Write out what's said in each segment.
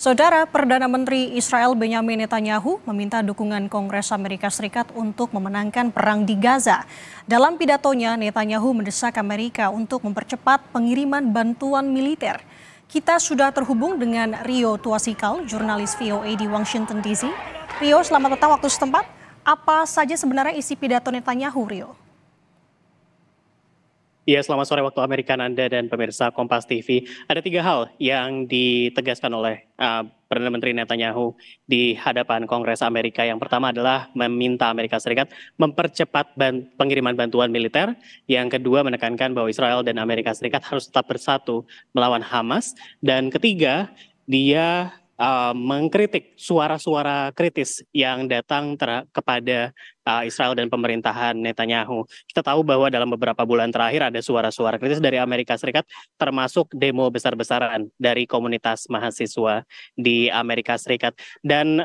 Saudara Perdana Menteri Israel Benyamin Netanyahu meminta dukungan Kongres Amerika Serikat untuk memenangkan perang di Gaza. Dalam pidatonya, Netanyahu mendesak Amerika untuk mempercepat pengiriman bantuan militer. Kita sudah terhubung dengan Rio Tuasikal, jurnalis VOA di Washington DC. Rio, selamat datang waktu setempat. Apa saja sebenarnya isi pidato Netanyahu, Rio? Ya, selamat sore waktu Amerika, Anda dan pemirsa Kompas TV. Ada 3 hal yang ditegaskan oleh Perdana Menteri Netanyahu di hadapan Kongres Amerika. Yang pertama adalah meminta Amerika Serikat mempercepat pengiriman bantuan militer. Yang kedua, menekankan bahwa Israel dan Amerika Serikat harus tetap bersatu melawan Hamas. Dan ketiga, dia mengkritik suara-suara kritis yang datang kepada Israel dan pemerintahan Netanyahu. Kita tahu bahwa dalam beberapa bulan terakhir ada suara-suara kritis dari Amerika Serikat, termasuk demo besar-besaran dari komunitas mahasiswa di Amerika Serikat. Dan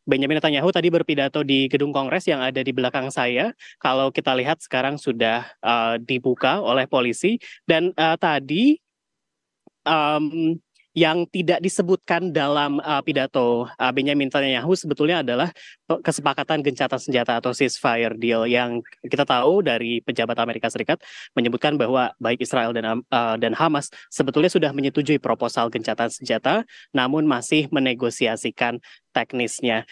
Benyamin Netanyahu tadi berpidato di gedung Kongres yang ada di belakang saya. Kalau kita lihat sekarang sudah dibuka oleh polisi. Dan tadi yang tidak disebutkan dalam pidato Benyamin Netanyahu sebetulnya adalah kesepakatan gencatan senjata atau ceasefire deal yang kita tahu dari pejabat Amerika Serikat menyebutkan bahwa baik Israel dan Hamas sebetulnya sudah menyetujui proposal gencatan senjata, namun masih menegosiasikan teknisnya.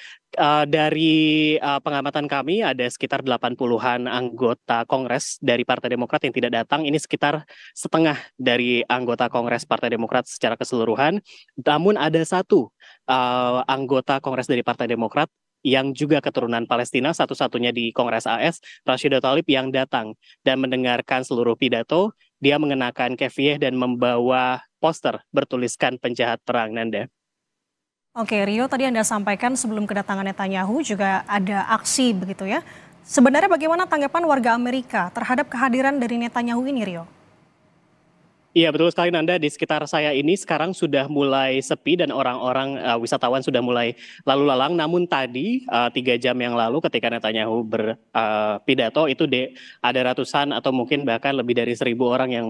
Dari pengamatan kami ada sekitar 80-an anggota Kongres dari Partai Demokrat yang tidak datang. Ini sekitar setengah dari anggota Kongres Partai Demokrat secara keseluruhan. Namun ada satu anggota Kongres dari Partai Demokrat yang juga keturunan Palestina, satu-satunya di Kongres AS, Rashida Tlaib, yang datang dan mendengarkan seluruh pidato. Dia mengenakan kefiyeh dan membawa poster bertuliskan penjahat perang, Nanda. Oke, Rio, tadi Anda sampaikan sebelum kedatangan Netanyahu juga ada aksi begitu ya. Sebenarnya bagaimana tanggapan warga Amerika terhadap kehadiran dari Netanyahu ini, Rio? Iya, betul sekali, Nanda. Di sekitar saya ini sekarang sudah mulai sepi dan orang-orang wisatawan sudah mulai lalu lalang. Namun tadi 3 jam yang lalu ketika Netanyahu berpidato itu ada ratusan atau mungkin bahkan lebih dari 1.000 orang yang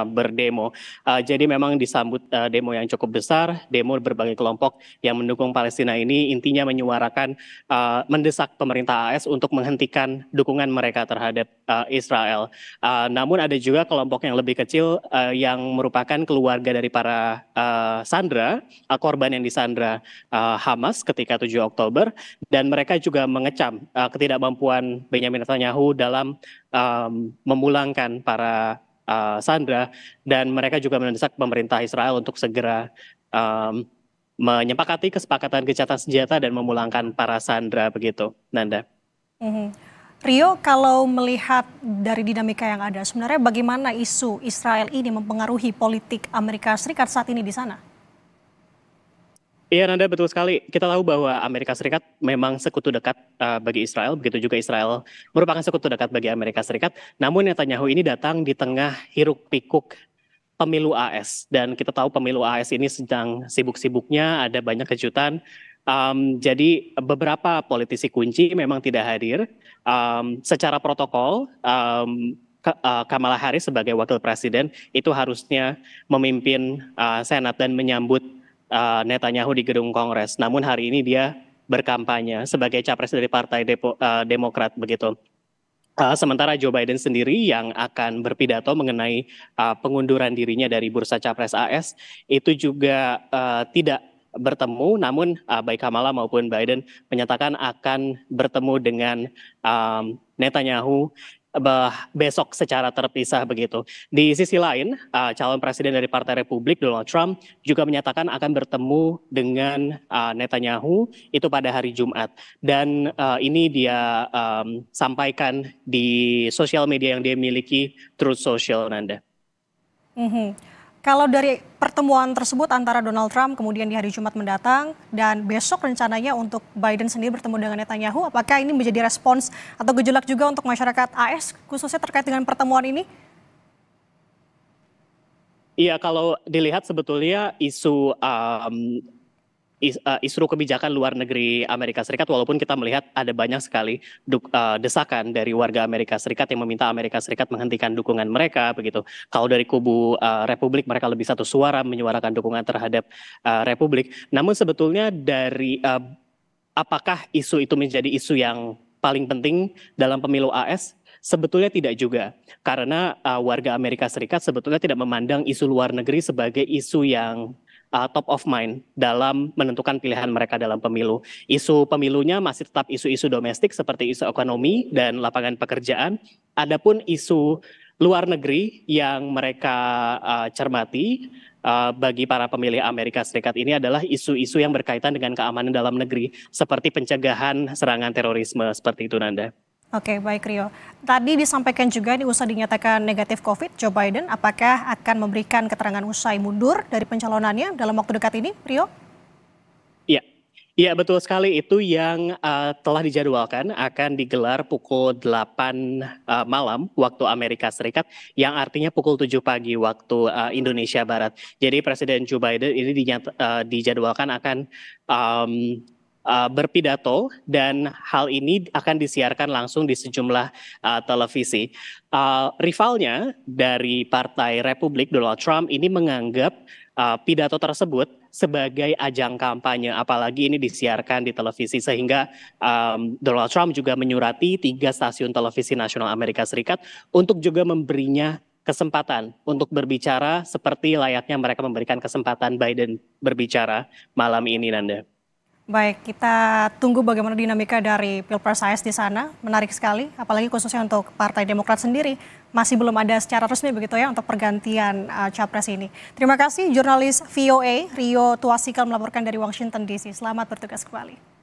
berdemo. Jadi memang disambut demo yang cukup besar, demo berbagai kelompok yang mendukung Palestina ini intinya menyuarakan mendesak pemerintah AS untuk menghentikan dukungan mereka terhadap Israel. Namun ada juga kelompok yang lebih kecil yang merupakan keluarga dari para sandera, korban yang disandra Hamas ketika 7 Oktober, dan mereka juga mengecam ketidakmampuan Benyamin Netanyahu dalam memulangkan para sandera, dan mereka juga mendesak pemerintah Israel untuk segera menyepakati kesepakatan gencatan senjata dan memulangkan para sandera begitu, Nanda. Rio, kalau melihat dari dinamika yang ada, sebenarnya bagaimana isu Israel ini mempengaruhi politik Amerika Serikat saat ini di sana? Iya, Nanda, betul sekali. Kita tahu bahwa Amerika Serikat memang sekutu dekat bagi Israel, begitu juga Israel merupakan sekutu dekat bagi Amerika Serikat. Namun Netanyahu ini datang di tengah hiruk-pikuk pemilu AS. Dan kita tahu pemilu AS ini sedang sibuk-sibuknya, ada banyak kejutan. Jadi beberapa politisi kunci memang tidak hadir. Secara protokol, Kamala Harris sebagai wakil presiden itu harusnya memimpin Senat dan menyambut Netanyahu di gedung Kongres. Namun hari ini dia berkampanye sebagai capres dari Partai Demokrat begitu. Sementara Joe Biden sendiri yang akan berpidato mengenai pengunduran dirinya dari bursa capres AS itu juga tidak bertemu, namun baik Kamala maupun Biden menyatakan akan bertemu dengan Netanyahu besok secara terpisah begitu. Di sisi lain, calon presiden dari Partai Republik Donald Trump juga menyatakan akan bertemu dengan Netanyahu itu pada hari Jumat. Dan ini dia sampaikan di sosial media yang dia miliki, Truth Social, Nanda. Kalau dari pertemuan tersebut antara Donald Trump kemudian di hari Jumat mendatang dan besok rencananya untuk Biden sendiri bertemu dengan Netanyahu, apakah ini menjadi respons atau gejolak juga untuk masyarakat AS khususnya terkait dengan pertemuan ini? Iya, kalau dilihat sebetulnya isu isu kebijakan luar negeri Amerika Serikat, walaupun kita melihat ada banyak sekali desakan dari warga Amerika Serikat yang meminta Amerika Serikat menghentikan dukungan mereka begitu. Kalau dari kubu Republik mereka lebih satu suara menyuarakan dukungan terhadap Republik. Namun sebetulnya dari apakah isu itu menjadi isu yang paling penting dalam pemilu AS? Sebetulnya tidak juga, karena warga Amerika Serikat sebetulnya tidak memandang isu luar negeri sebagai isu yang top of mind dalam menentukan pilihan mereka dalam pemilu. Isu pemilunya masih tetap isu-isu domestik seperti isu ekonomi dan lapangan pekerjaan. Adapun isu luar negeri yang mereka cermati bagi para pemilih Amerika Serikat ini adalah isu-isu yang berkaitan dengan keamanan dalam negeri, seperti pencegahan serangan terorisme, seperti itu, Nanda. Oke, baik Rio. Tadi disampaikan juga usai dinyatakan negatif COVID, Joe Biden apakah akan memberikan keterangan usai mundur dari pencalonannya dalam waktu dekat ini, Rio? Iya, iya betul sekali. Itu yang telah dijadwalkan akan digelar pukul 8 malam waktu Amerika Serikat, yang artinya pukul 7 pagi waktu Indonesia Barat. Jadi Presiden Joe Biden ini dijadwalkan akan berpidato, dan hal ini akan disiarkan langsung di sejumlah televisi. Rivalnya dari Partai Republik, Donald Trump, ini menganggap pidato tersebut sebagai ajang kampanye, apalagi ini disiarkan di televisi, sehingga Donald Trump juga menyurati 3 stasiun televisi nasional Amerika Serikat untuk juga memberinya kesempatan untuk berbicara seperti layaknya mereka memberikan kesempatan Biden berbicara malam ini, Nanda. Baik, kita tunggu bagaimana dinamika dari Pilpres AS di sana. Menarik sekali, apalagi khususnya untuk Partai Demokrat sendiri. Masih belum ada secara resmi begitu ya untuk pergantian capres ini. Terima kasih jurnalis VOA Rio Tuasikal melaporkan dari Washington DC. Selamat bertugas kembali.